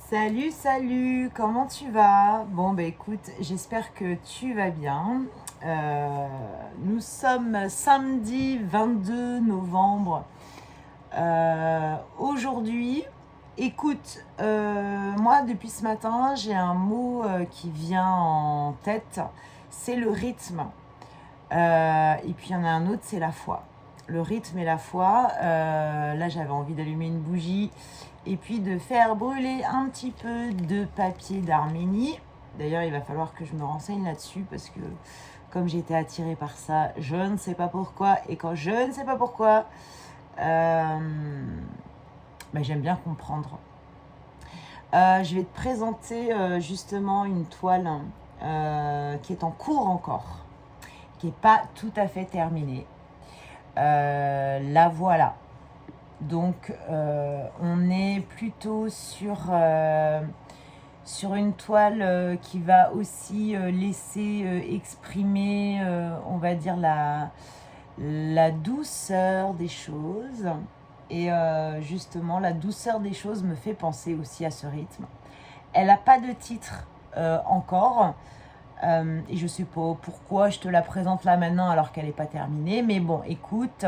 Salut, salut, comment tu vas? Bon, bah écoute, j'espère que tu vas bien. Nous sommes samedi 22 novembre. Aujourd'hui, écoute, moi depuis ce matin, j'ai un mot qui vient en tête, c'est le rythme. Et puis il y en a un autre, c'est la foi. Le rythme et la foi. Là, j'avais envie d'allumer une bougie et puis de faire brûler un petit peu de papier d'Arménie. D'ailleurs, il va falloir que je me renseigne là-dessus parce que comme j'ai été attirée par ça, je ne sais pas pourquoi. Et quand je ne sais pas pourquoi, j'aime bien comprendre. Je vais te présenter justement une toile qui est en cours encore, qui n'est pas tout à fait terminée. La voilà. Donc, on est plutôt sur une toile qui va aussi laisser exprimer, on va dire, la douceur des choses. Et justement, la douceur des choses me fait penser aussi à ce rythme. Elle n'a pas de titre encore. Et je ne sais pas pourquoi je te la présente là maintenant alors qu'elle n'est pas terminée. Mais bon, écoute,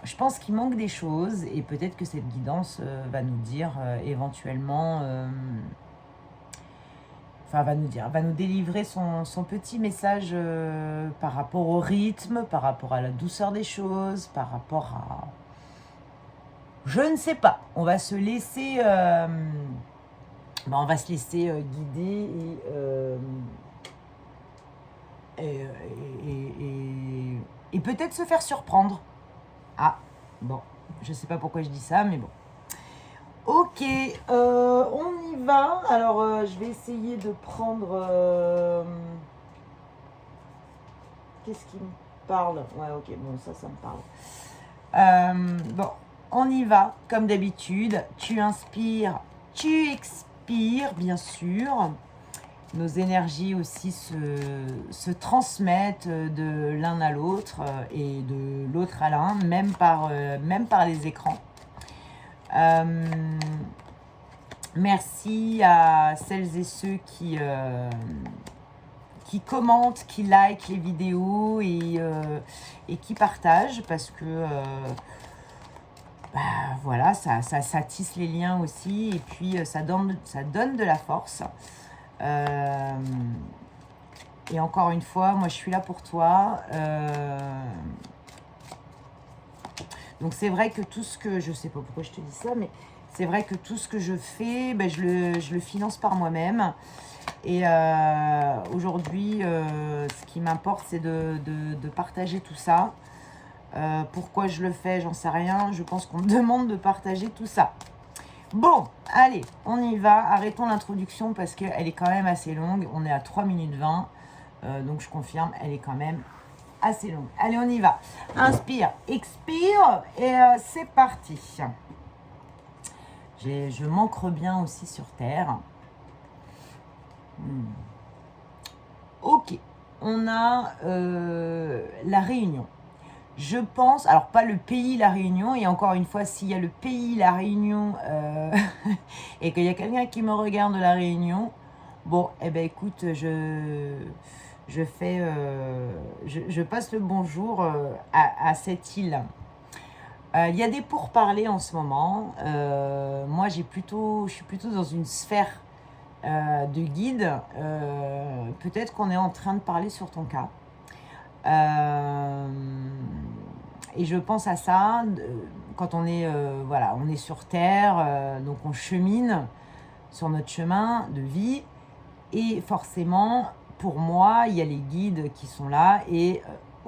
je pense qu'il manque des choses et peut-être que cette guidance va nous dire éventuellement, va nous délivrer son petit message par rapport au rythme, par rapport à la douceur des choses, par rapport à... Je ne sais pas, on va se laisser... on va se laisser guider et peut-être se faire surprendre. Ah, bon, je sais pas pourquoi je dis ça, mais bon. Ok, on y va. Alors, je vais essayer de prendre... Qu'est-ce qui me parle? Ouais, ok, bon, ça me parle. Bon, on y va, comme d'habitude. Tu inspires, tu expires, bien sûr. Nos énergies aussi se transmettent de l'un à l'autre et de l'autre à l'un, même par les écrans. Merci à celles et ceux qui commentent, qui likent les vidéos et qui partagent parce que voilà, ça tisse les liens aussi et puis ça donne de la force. Et encore une fois, moi je suis là pour toi. Donc c'est vrai que tout ce que... Je sais pas pourquoi je te dis ça, mais c'est vrai que tout ce que je fais, je le finance par moi-même. Et aujourd'hui, ce qui m'importe, c'est de partager tout ça. Pourquoi je le fais, j'en sais rien. Je pense qu'on me demande de partager tout ça. Bon, allez, on y va. Arrêtons l'introduction parce qu'elle est quand même assez longue. On est à 3 minutes 20. Donc je confirme, elle est quand même assez longue. Allez, on y va. Inspire, expire et c'est parti. Je m'ancre bien aussi sur terre. Ok, on a la Réunion. Je pense, alors pas le pays La Réunion, et encore une fois, s'il y a le pays La Réunion et qu'il y a quelqu'un qui me regarde de La Réunion, bon, eh ben écoute, je passe le bonjour à cette île. Il y a des pourparlers en ce moment. Moi, je suis plutôt dans une sphère de guide. Peut-être qu'on est en train de parler sur ton cas. Et je pense à ça quand on est, on est sur Terre, donc on chemine sur notre chemin de vie. Et forcément, pour moi, il y a les guides qui sont là et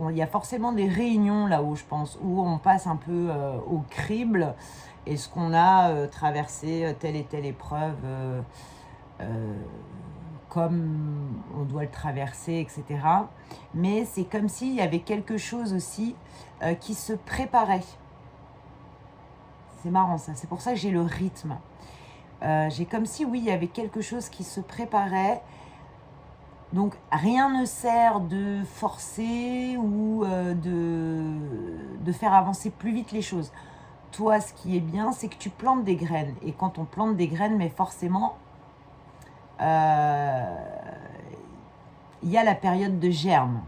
il y a forcément des réunions là-haut, je pense, où on passe un peu au crible. Est-ce qu'on a traversé telle et telle épreuve comme on doit le traverser, etc. Mais c'est comme s'il y avait quelque chose aussi qui se préparait. C'est marrant ça, c'est pour ça que j'ai le rythme. J'ai comme si, oui, il y avait quelque chose qui se préparait. Donc, rien ne sert de forcer ou de faire avancer plus vite les choses. toi, ce qui est bien, c'est que tu plantes des graines. Et quand on plante des graines, mais forcément, il y a la période de germe.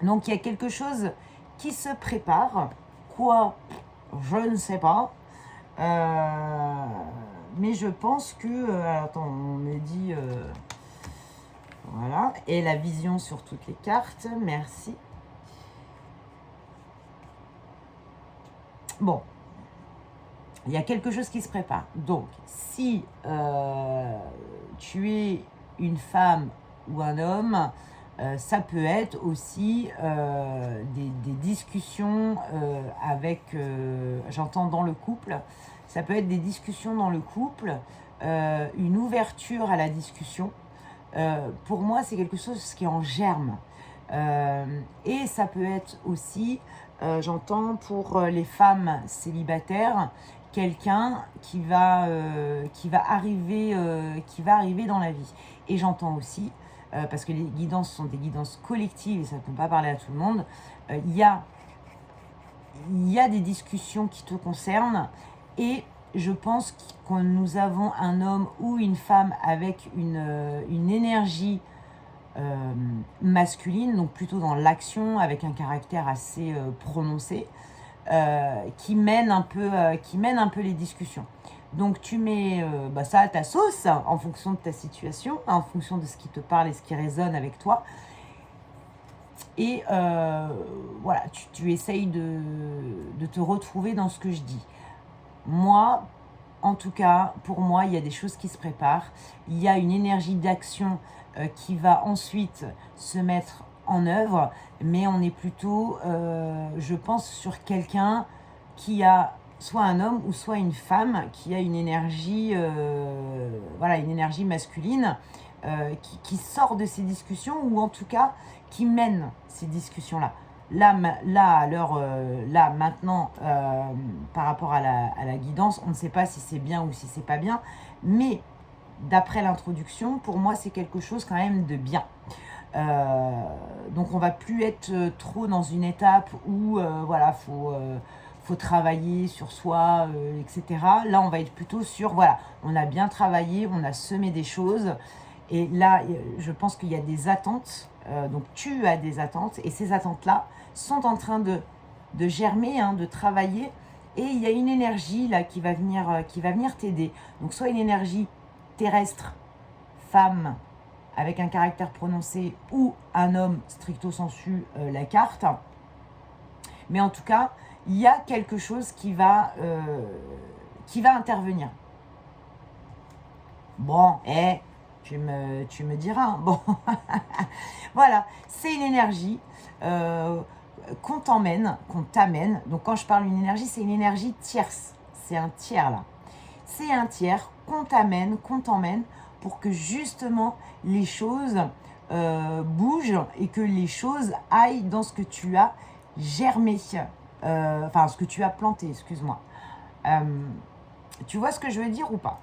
Donc, il y a quelque chose qui se prépare. Quoi? Je ne sais pas. Mais je pense que... attends, on me dit... voilà. Et la vision sur toutes les cartes. Merci. Bon. Il y a quelque chose qui se prépare. Donc, si tu es une femme ou un homme, ça peut être aussi des discussions avec, j'entends dans le couple, ça peut être des discussions dans le couple, une ouverture à la discussion. Pour moi, c'est quelque chose qui est en germe. Et ça peut être aussi, j'entends pour les femmes célibataires, quelqu'un qui va arriver dans la vie. Et j'entends aussi, parce que les guidances sont des guidances collectives et ça ne peut pas parler à tout le monde, il y a des discussions qui te concernent et je pense que nous avons un homme ou une femme avec une énergie masculine, donc plutôt dans l'action, avec un caractère assez prononcé, qui mène un peu les discussions. Donc tu mets ça à ta sauce, en fonction de ta situation, en fonction de ce qui te parle et ce qui résonne avec toi. Et voilà, tu essayes de te retrouver dans ce que je dis. Moi, en tout cas, pour moi, il y a des choses qui se préparent. Il y a une énergie d'action qui va ensuite se mettre en œuvre, mais on est plutôt, je pense, sur quelqu'un qui a soit un homme ou soit une femme qui a une énergie, une énergie masculine qui sort de ces discussions ou en tout cas qui mène ces discussions-là. Là, maintenant, par rapport à la guidance, on ne sait pas si c'est bien ou si c'est pas bien, mais d'après l'introduction, pour moi, c'est quelque chose quand même de bien. Donc, on va plus être trop dans une étape où, faut travailler sur soi, etc. Là, on va être plutôt sur, on a bien travaillé, on a semé des choses, et là, je pense qu'il y a des attentes. Donc, tu as des attentes, et ces attentes-là sont en train de germer, de travailler, et il y a une énergie là qui va venir t'aider. Donc, soit une énergie terrestre, femme, avec un caractère prononcé, ou un homme stricto sensu, la carte. Mais en tout cas, il y a quelque chose qui va intervenir. Bon, tu me diras. Bon, voilà, c'est une énergie qu'on t'amène. Donc quand je parle d'une énergie, c'est une énergie tierce. C'est un tiers là. C'est un tiers qu'on t'emmène pour que justement les choses bougent et que les choses aillent dans ce que tu as germé. Ce que tu as planté, excuse-moi. Tu vois ce que je veux dire ou pas?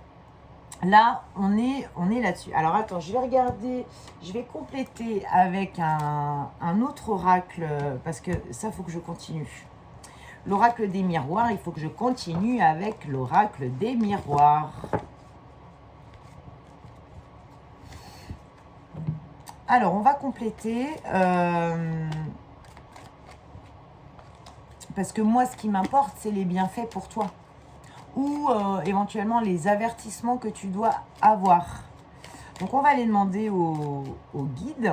Là, on est là-dessus. Alors, attends, je vais regarder, je vais compléter avec un autre oracle, parce que ça, il faut que je continue. L'oracle des miroirs, il faut que je continue avec l'oracle des miroirs. Alors, on va compléter, parce que moi, ce qui m'importe, c'est les bienfaits pour toi. Ou éventuellement les avertissements que tu dois avoir. Donc, on va les demander au guide.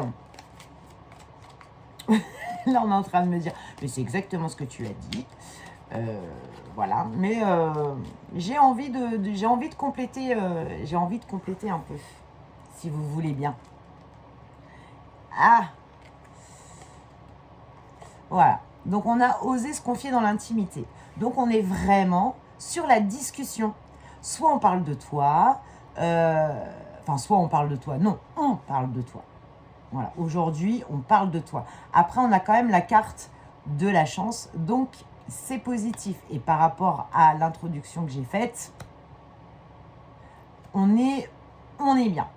Là, on est en train de me dire, mais c'est exactement ce que tu as dit. Voilà, mais j'ai envie de compléter un peu, si vous voulez bien. Ah, voilà. Donc, on a osé se confier dans l'intimité. Donc, on est vraiment sur la discussion. Soit on parle de toi, soit on parle de toi. Non, on parle de toi. Voilà, aujourd'hui, on parle de toi. Après, on a quand même la carte de la chance, donc c'est positif. Et par rapport à l'introduction que j'ai faite, on est bien.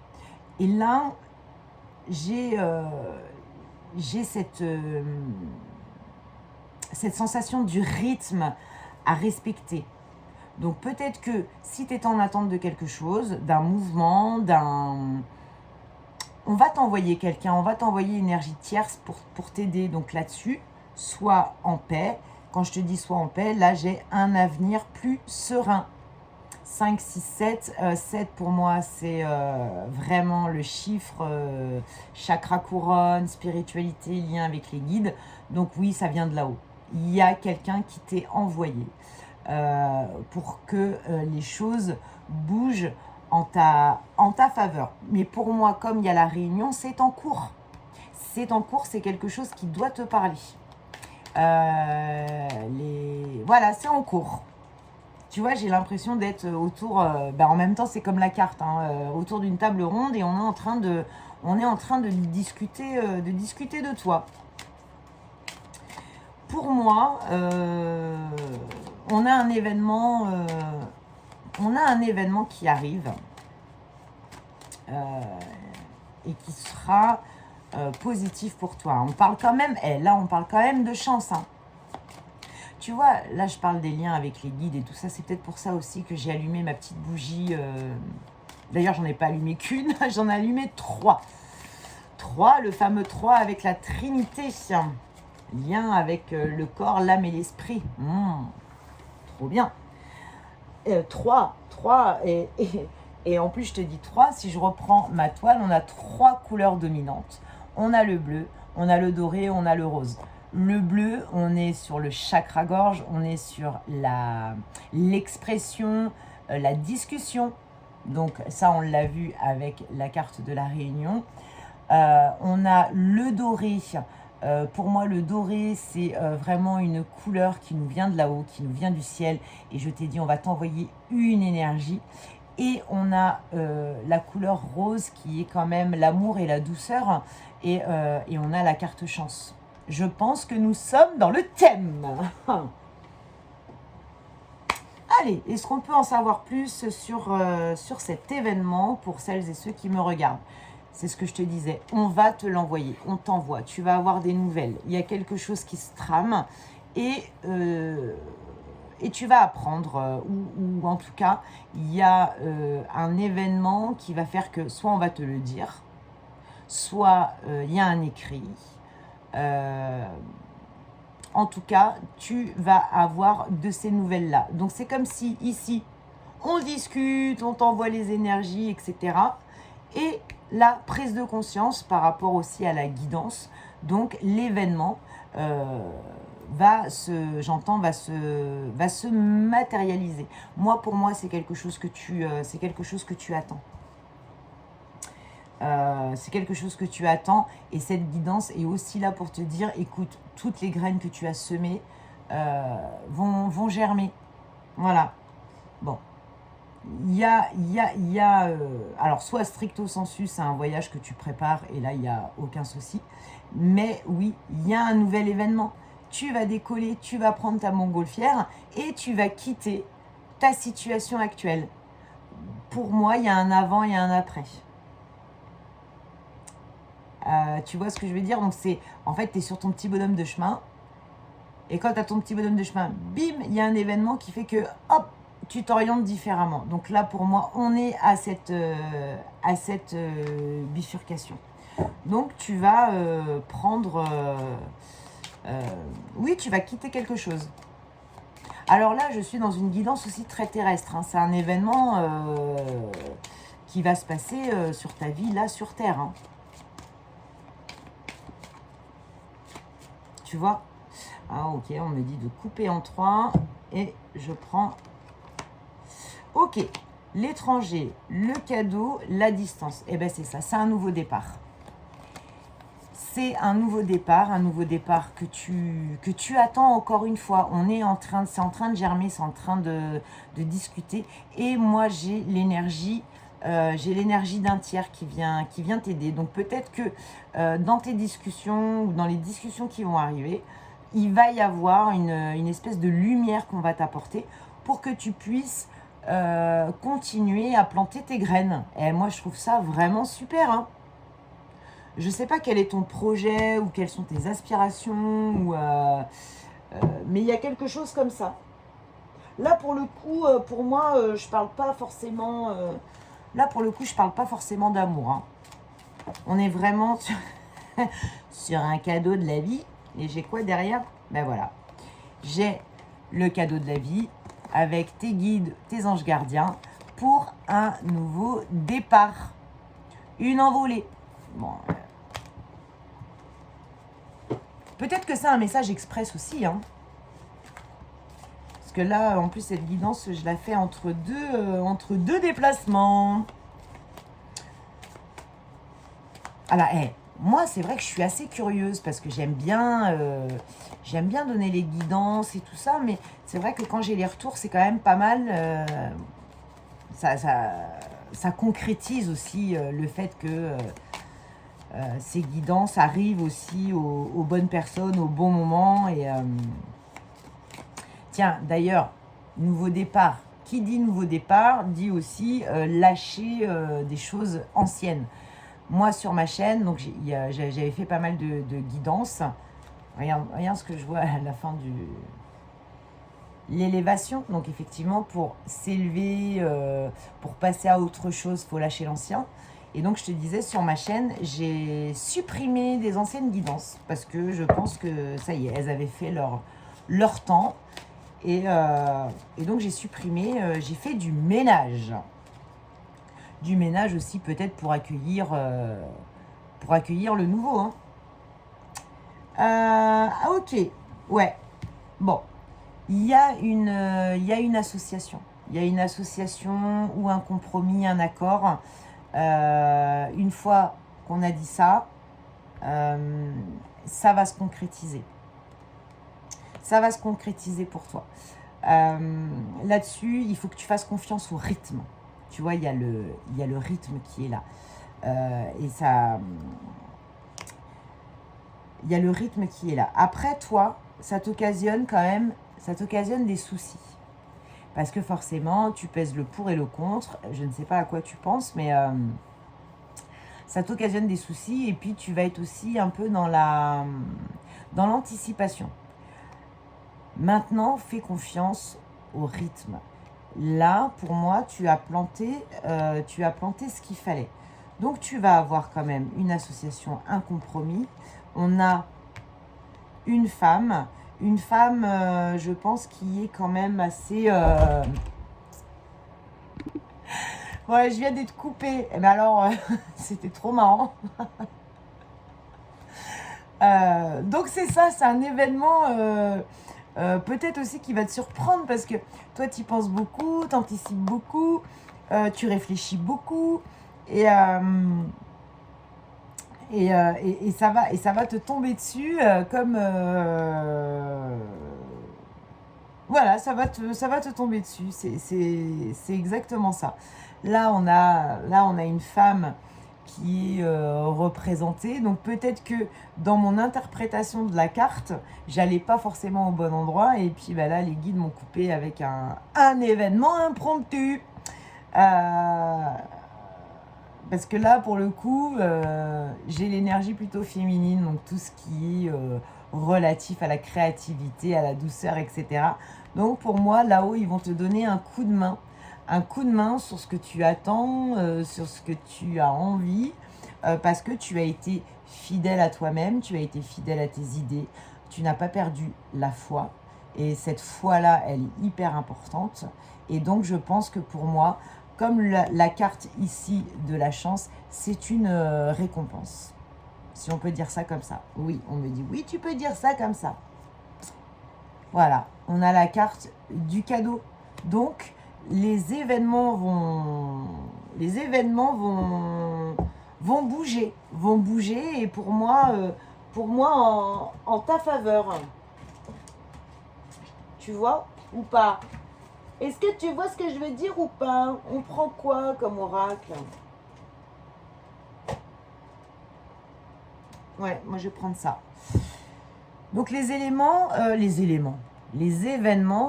Et là, j'ai cette sensation du rythme à respecter. Donc peut-être que si tu es en attente de quelque chose, d'un mouvement, on va t'envoyer quelqu'un, on va t'envoyer une énergie tierce pour t'aider. Donc là-dessus, sois en paix. Quand je te dis sois en paix, là j'ai un avenir plus serein. 5, 6, 7. 7 pour moi, c'est vraiment le chiffre chakra couronne, spiritualité, lien avec les guides. Donc oui, ça vient de là-haut. Il y a quelqu'un qui t'est envoyé pour que les choses bougent en ta faveur. Mais pour moi, comme il y a la réunion, c'est en cours. C'est en cours, c'est quelque chose qui doit te parler. Voilà, c'est en cours. Tu vois, j'ai l'impression d'être autour, en même temps c'est comme la carte, autour d'une table ronde et on est en train de discuter de toi. Pour moi, on a un événement qui arrive et qui sera positif pour toi. On parle quand même, là on parle quand même de chance, hein. Tu vois, là je parle des liens avec les guides et tout ça, c'est peut-être pour ça aussi que j'ai allumé ma petite bougie. D'ailleurs, j'en ai pas allumé qu'une, j'en ai allumé 3. 3, le fameux 3 avec la Trinité. Lien avec le corps, l'âme et l'esprit. Trop bien. 3, et en plus je te dis 3, si je reprends ma toile, on a 3 couleurs dominantes. On a le bleu, on a le doré, on a le rose. Le bleu, on est sur le chakra-gorge, on est sur l'expression, la discussion. Donc ça, on l'a vu avec la carte de la réunion. On a le doré. Pour moi, le doré, c'est vraiment une couleur qui nous vient de là-haut, qui nous vient du ciel. Et je t'ai dit, on va t'envoyer une énergie. Et on a la couleur rose qui est quand même l'amour et la douceur. Et on a la carte chance. Je pense que nous sommes dans le thème. Allez, est-ce qu'on peut en savoir plus sur cet événement pour celles et ceux qui me regardent? C'est ce que je te disais. On va te l'envoyer, on t'envoie. Tu vas avoir des nouvelles. Il y a quelque chose qui se trame et tu vas apprendre. Ou en tout cas, il y a un événement qui va faire que soit on va te le dire, soit il y a un écrit. En tout cas, tu vas avoir de ces nouvelles-là. Donc, c'est comme si ici, on discute, on t'envoie les énergies, etc. Et la prise de conscience par rapport aussi à la guidance. Donc, l'événement va se matérialiser. Pour moi, c'est quelque chose que tu attends. C'est quelque chose que tu attends et cette guidance est aussi là pour te dire, écoute, toutes les graines que tu as semées vont germer. Voilà. Bon. Il y a alors, soit stricto sensu, c'est un voyage que tu prépares et là, il n'y a aucun souci. Mais oui, il y a un nouvel événement. Tu vas décoller, tu vas prendre ta montgolfière et tu vas quitter ta situation actuelle. Pour moi, il y a un avant et un après. Tu vois ce que je veux dire? Donc en fait, tu es sur ton petit bonhomme de chemin. Et quand tu as ton petit bonhomme de chemin, bim, il y a un événement qui fait que, hop, tu t'orientes différemment. Donc là, pour moi, on est à cette bifurcation. Donc, tu vas prendre... oui, tu vas quitter quelque chose. Alors là, je suis dans une guidance aussi très terrestre. C'est un événement qui va se passer sur ta vie, là, sur Terre. Tu vois? Ah, ok, on me dit de couper en 3 et je prends. Ok, l'étranger, le cadeau, la distance. Eh bien, c'est ça, c'est un nouveau départ. C'est un nouveau départ que tu attends encore une fois. C'est en train de germer, c'est en train de discuter. Et moi, j'ai l'énergie d'un tiers qui vient t'aider. Donc peut-être que dans tes discussions ou dans les discussions qui vont arriver, il va y avoir une espèce de lumière qu'on va t'apporter pour que tu puisses continuer à planter tes graines. Et moi, je trouve ça vraiment super. Je ne sais pas quel est ton projet ou quelles sont tes aspirations, mais il y a quelque chose comme ça. Là, pour le coup, pour moi, je parle pas forcément... là, pour le coup, je parle pas forcément d'amour. Hein. On est vraiment sur, sur un cadeau de la vie. Et j'ai quoi derrière? Ben voilà. J'ai le cadeau de la vie avec tes guides, tes anges gardiens pour un nouveau départ. Une envolée. Bon. Peut-être que c'est un message express aussi. Hein. Parce que là, en plus, cette guidance, je la fais entre deux déplacements. Alors, moi, c'est vrai que je suis assez curieuse parce que j'aime bien donner les guidances et tout ça. Mais c'est vrai que quand j'ai les retours, c'est quand même pas mal. Ça concrétise aussi le fait que ces guidances arrivent aussi aux bonnes personnes, au bon moment. Et tiens, d'ailleurs, nouveau départ. Qui dit nouveau départ dit aussi lâcher des choses anciennes. Moi, sur ma chaîne, donc j'avais fait pas mal de guidances. Regarde ce que je vois à la fin du... L'élévation, donc effectivement, pour s'élever, pour passer à autre chose, il faut lâcher l'ancien. Et donc, je te disais, sur ma chaîne, j'ai supprimé des anciennes guidances parce que je pense que, ça y est, elles avaient fait leur temps. Et donc, j'ai supprimé, j'ai fait du ménage. Du ménage aussi, peut-être pour accueillir le nouveau. Hein. Ok, ouais, bon. Il y a une association. Il y a une association ou un compromis, un accord. Une fois qu'on a dit ça, ça va se concrétiser. Ça va se concrétiser pour toi. Là-dessus, il faut que tu fasses confiance au rythme. Tu vois, il y a le rythme qui est là. Et ça... Il y a le rythme qui est là. Après, toi, ça t'occasionne quand même... Ça t'occasionne des soucis. Parce que forcément, tu pèses le pour et le contre. Je ne sais pas à quoi tu penses, mais ça t'occasionne des soucis. Et puis, tu vas être aussi un peu dans l'anticipation. Maintenant, fais confiance au rythme. Là, pour moi, tu as planté ce qu'il fallait. Donc, tu vas avoir quand même une association, un compromis. On a une femme, je pense, qui est quand même assez... Ouais, je viens d'être coupée. Mais alors, c'était trop marrant. Donc, c'est ça, c'est un événement... peut-être aussi qui va te surprendre parce que toi, tu y penses beaucoup, tu anticipes beaucoup, tu réfléchis beaucoup et ça va te tomber dessus comme... voilà, ça va te tomber dessus. C'est exactement ça. Là, on a une femme qui est représentée. Donc peut-être que dans mon interprétation de la carte, j'allais pas forcément au bon endroit. Et puis là, les guides m'ont coupé avec un événement impromptu. Parce que là, pour le coup, j'ai l'énergie plutôt féminine. Donc tout ce qui est relatif à la créativité, à la douceur, etc. Donc pour moi, là-haut, ils vont te donner un coup de main. Un coup de main sur ce que tu attends, sur ce que tu as envie, parce que tu as été fidèle à toi-même, tu as été fidèle à tes idées, tu n'as pas perdu la foi. Et cette foi-là, elle est hyper importante. Et donc, je pense que pour moi, comme la carte ici de la chance, c'est une récompense. Si on peut dire ça comme ça. Oui, on me dit, oui, tu peux dire ça comme ça. Voilà, on a la carte du cadeau. Donc, les événements vont bouger et pour moi en ta faveur. Tu vois ou pas? Est-ce que tu vois ce que je veux dire ou pas? On prend quoi comme oracle? Ouais, moi je vais prendre ça. Donc les événements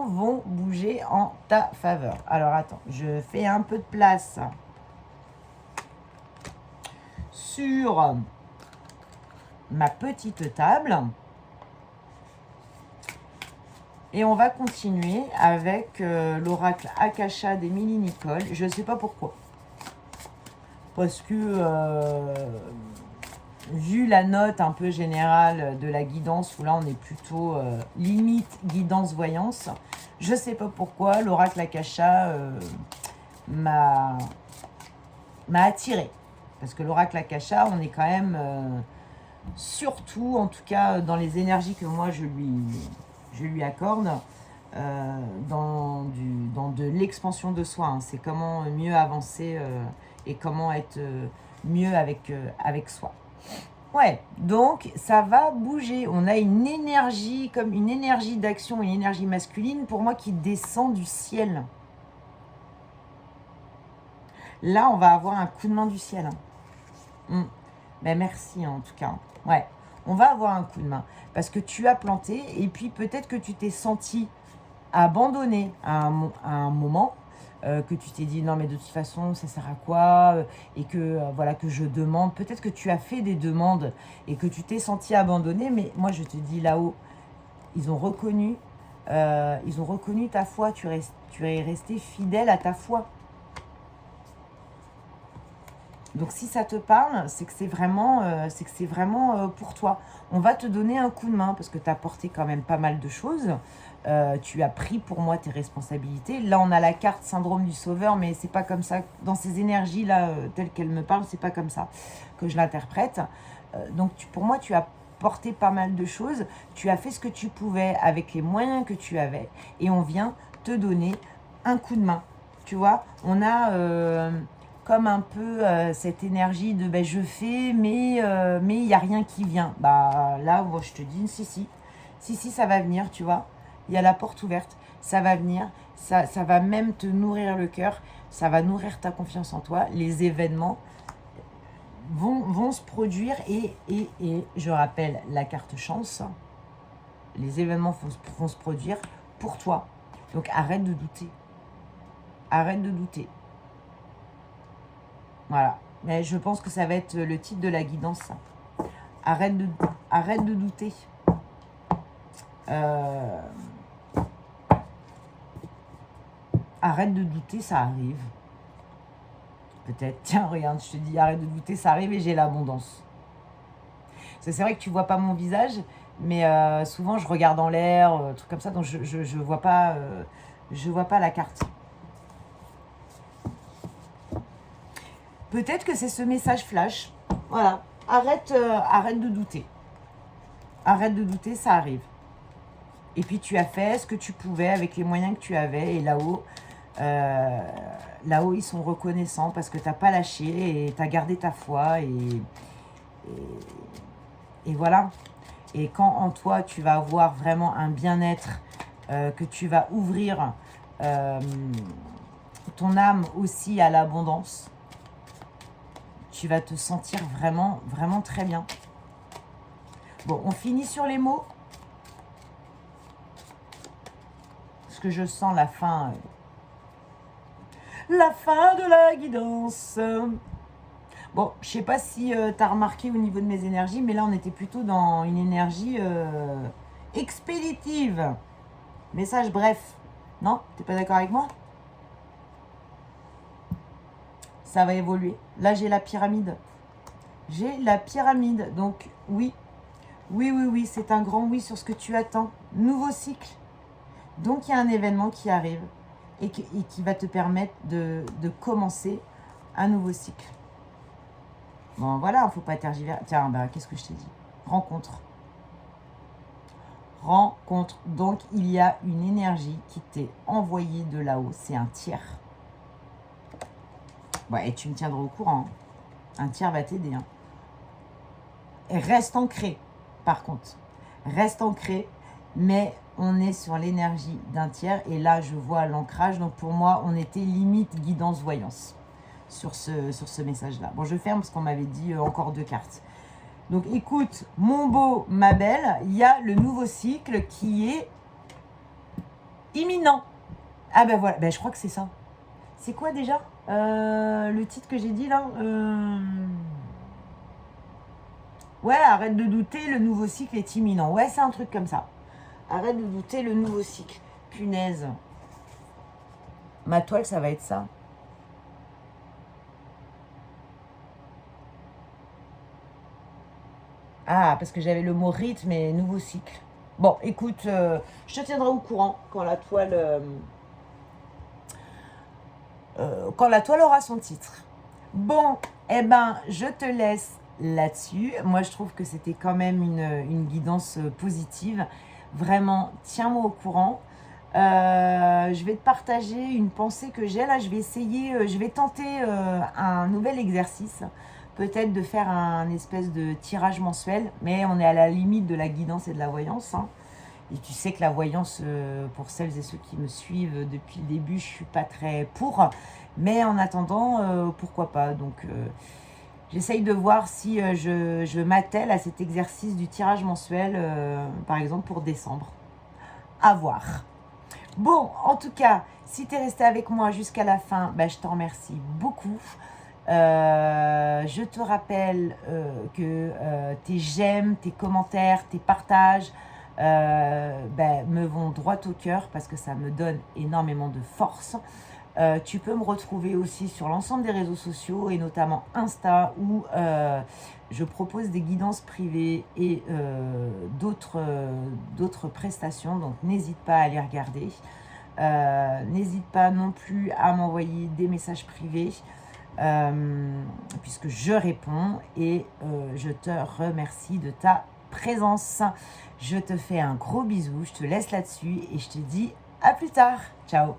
vont bouger en ta faveur. Alors attends, je fais un peu de place sur ma petite table. Et on va continuer avec l'oracle Akasha d'Émilie Nicole. Je ne sais pas pourquoi. Parce que, vu la note un peu générale de la guidance, où là on est plutôt limite guidance-voyance, je ne sais pas pourquoi l'oracle Akasha m'a attiré. Parce que l'oracle Akasha, on est quand même, surtout en tout cas dans les énergies que moi je lui accorde, dans de l'expansion de soi. Hein. C'est comment mieux avancer et comment être mieux avec soi. Ouais, donc ça va bouger. On a une énergie, comme une énergie d'action, une énergie masculine, pour moi, qui descend du ciel. Là, on va avoir un coup de main du ciel. Ben merci en tout cas. Ouais, on va avoir un coup de main. Parce que tu as planté et puis peut-être que tu t'es senti abandonné à un moment, que tu t'es dit non mais de toute façon ça sert à quoi, et que voilà que je demande. Peut-être que tu as fait des demandes et que tu t'es senti abandonné, mais moi je te dis là-haut, ils ont reconnu ta foi, tu es resté fidèle à ta foi. Donc si ça te parle, c'est que c'est vraiment, pour toi. On va te donner un coup de main parce que tu as porté quand même pas mal de choses. Tu as pris pour moi tes responsabilités. Là, on a la carte syndrome du sauveur, mais c'est pas comme ça. Dans ces énergies-là, telles qu'elles me parlent, c'est pas comme ça que je l'interprète. Donc pour moi, tu as porté pas mal de choses. Tu as fait ce que tu pouvais avec les moyens que tu avais. Et on vient te donner un coup de main. Tu vois, on a... comme un peu cette énergie de je fais, mais il n'y a rien qui vient. Bah là, moi, je te dis, si, ça va venir, tu vois. Il y a la porte ouverte, ça va venir, ça va même te nourrir le cœur, ça va nourrir ta confiance en toi. Les événements vont se produire et je rappelle la carte chance, les événements vont se produire pour toi. Donc arrête de douter. Arrête de douter. Voilà. Mais je pense que ça va être le titre de la guidance. Arrête de douter. Arrête de douter, ça arrive. Peut-être. Tiens, regarde, je te dis, arrête de douter, ça arrive et j'ai l'abondance. C'est vrai que tu vois pas mon visage, mais souvent je regarde en l'air, trucs comme ça, donc je vois pas la carte. Peut-être que c'est ce message flash. Voilà. Arrête de douter. Arrête de douter, ça arrive. Et puis tu as fait ce que tu pouvais avec les moyens que tu avais. Et là-haut, ils sont reconnaissants parce que tu n'as pas lâché et tu as gardé ta foi. Et voilà. Et quand en toi, tu vas avoir vraiment un bien-être, que tu vas ouvrir ton âme aussi à l'abondance, tu vas te sentir vraiment, vraiment très bien. Bon, on finit sur les mots. Parce que je sens la fin. La fin de la guidance. Bon, je sais pas si tu as remarqué au niveau de mes énergies, mais là, on était plutôt dans une énergie expéditive. Message bref. Non? T'es pas d'accord avec moi? Ça va évoluer. Là, j'ai la pyramide. J'ai la pyramide. Donc, oui, c'est un grand oui sur ce que tu attends. Nouveau cycle. Donc, il y a un événement qui arrive et qui va te permettre de commencer un nouveau cycle. Bon, voilà, il ne faut pas tergiverser. Tiens, qu'est-ce que je t'ai dit? Rencontre. Donc, il y a une énergie qui t'est envoyée de là-haut. C'est un tiers. Ouais, et tu me tiendras au courant. Hein. Un tiers va t'aider. Hein. Et reste ancré, par contre. Reste ancré, mais on est sur l'énergie d'un tiers. Et là, je vois l'ancrage. Donc, pour moi, on était limite guidance-voyance sur ce message-là. Bon, je ferme parce qu'on m'avait dit encore 2 cartes. Donc, écoute, mon beau, ma belle, il y a le nouveau cycle qui est imminent. Ah ben voilà, je crois que c'est ça. C'est quoi déjà le titre que j'ai dit là Ouais, arrête de douter, le nouveau cycle est imminent. Ouais, c'est un truc comme ça. Arrête de douter, le nouveau cycle. Punaise. Ma toile, ça va être ça. Ah, parce que j'avais le mot rythme et nouveau cycle. Bon, écoute, je te tiendrai au courant quand la toile aura son titre. Bon, eh ben, je te laisse là-dessus. Moi, je trouve que c'était quand même une guidance positive. Vraiment, tiens-moi au courant. Je vais te partager une pensée que j'ai. Là, je vais essayer, je vais tenter un nouvel exercice. Peut-être de faire un espèce de tirage mensuel. Mais on est à la limite de la guidance et de la voyance. Hein. Et tu sais que la voyance, pour celles et ceux qui me suivent depuis le début, je suis pas très pour. Mais en attendant, pourquoi pas. Donc, j'essaye de voir si je m'attelle à cet exercice du tirage mensuel, par exemple pour décembre. À voir. Bon, en tout cas, si tu es resté avec moi jusqu'à la fin, bah, je t'en remercie beaucoup. Je te rappelle que tes j'aime, tes commentaires, tes partages me vont droit au cœur parce que ça me donne énormément de force. Tu peux me retrouver aussi sur l'ensemble des réseaux sociaux et notamment Insta où je propose des guidances privées et d'autres prestations. Donc n'hésite pas à les regarder. N'hésite pas non plus à m'envoyer des messages privés puisque je réponds et je te remercie de ta présence. Je te fais un gros bisou, je te laisse là-dessus et je te dis à plus tard. Ciao.